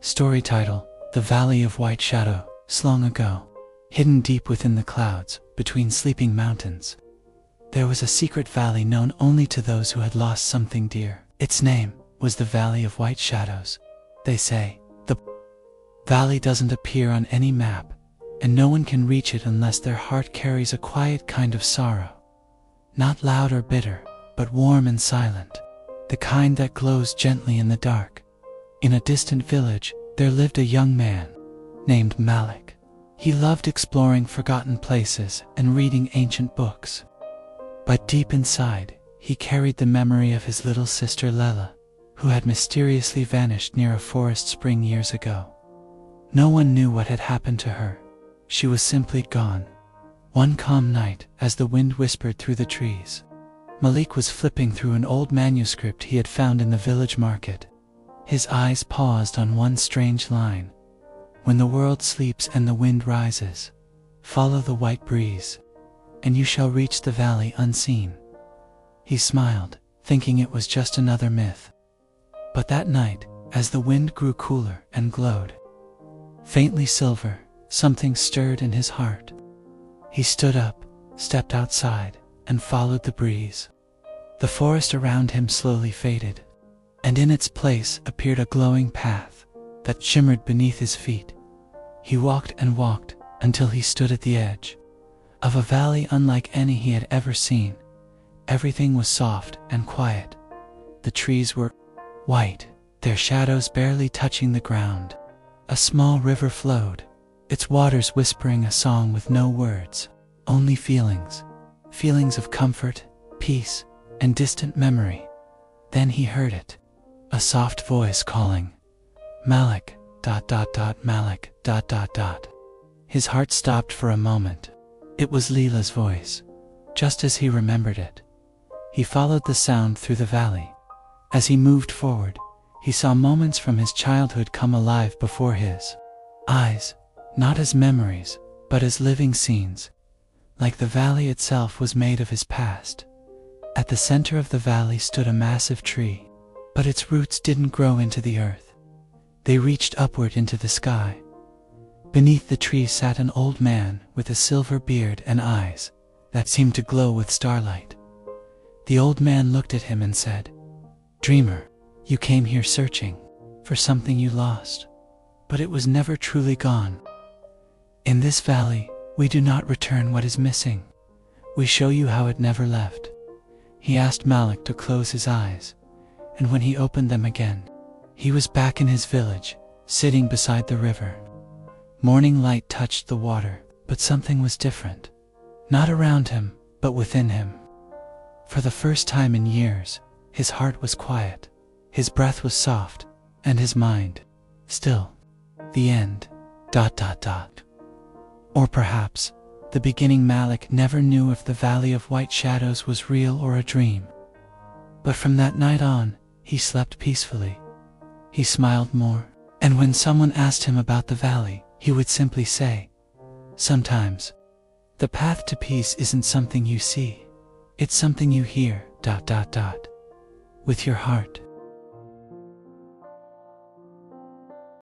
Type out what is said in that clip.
Story title: The Valley of White Shadow. Long ago, hidden deep within the clouds, between sleeping mountains, there was a secret valley known only to those who had lost something dear. Its name was the Valley of White Shadows. They say, the valley doesn't appear on any map, and no one can reach it unless their heart carries a quiet kind of sorrow. Not loud or bitter, but warm and silent, the kind that glows gently in the dark. In a distant village, there lived a young man named Malik. He loved exploring forgotten places and reading ancient books. But deep inside, he carried the memory of his little sister Lela, who had mysteriously vanished near a forest spring years ago. No one knew what had happened to her. She was simply gone. One calm night, as the wind whispered through the trees, Malik was flipping through an old manuscript he had found in the village market. His eyes paused on one strange line: "When the world sleeps and the wind rises, follow the white breeze, and you shall reach the valley unseen." He smiled, thinking it was just another myth. But that night, as the wind grew cooler and glowed faintly silver, something stirred in his heart. He stood up, stepped outside, and followed the breeze. The forest around him slowly faded, and in its place appeared a glowing path that shimmered beneath his feet. He walked and walked until he stood at the edge of a valley unlike any he had ever seen. Everything was soft and quiet. The trees were white, their shadows barely touching the ground. A small river flowed, its waters whispering a song with no words, only feelings. Feelings of comfort, peace, and distant memory. Then he heard it. A soft voice calling, "Malik, Malik, His heart stopped for a moment. It was Leela's voice, just as he remembered it. He followed the sound through the valley. As he moved forward, he saw moments from his childhood come alive before his eyes, not as memories, but as living scenes, like the valley itself was made of his past. At the center of the valley stood a massive tree, but its roots didn't grow into the earth. They reached upward into the sky. Beneath the tree sat an old man with a silver beard and eyes that seemed to glow with starlight. The old man looked at him and said, "Dreamer, you came here searching for something you lost, but it was never truly gone. In this valley, we do not return what is missing. We show you how it never left." He asked Malik to close his eyes, and when he opened them again, he was back in his village, sitting beside the river. Morning light touched the water, but something was different. Not around him, but within him. For the first time in years, his heart was quiet, his breath was soft, and his mind still. The end. Or perhaps, the beginning. Malik never knew if the Valley of White Shadows was real or a dream. But from that night on, he slept peacefully. He smiled more, and when someone asked him about the valley, he would simply say, "Sometimes, the path to peace isn't something you see, it's something you hear, with your heart."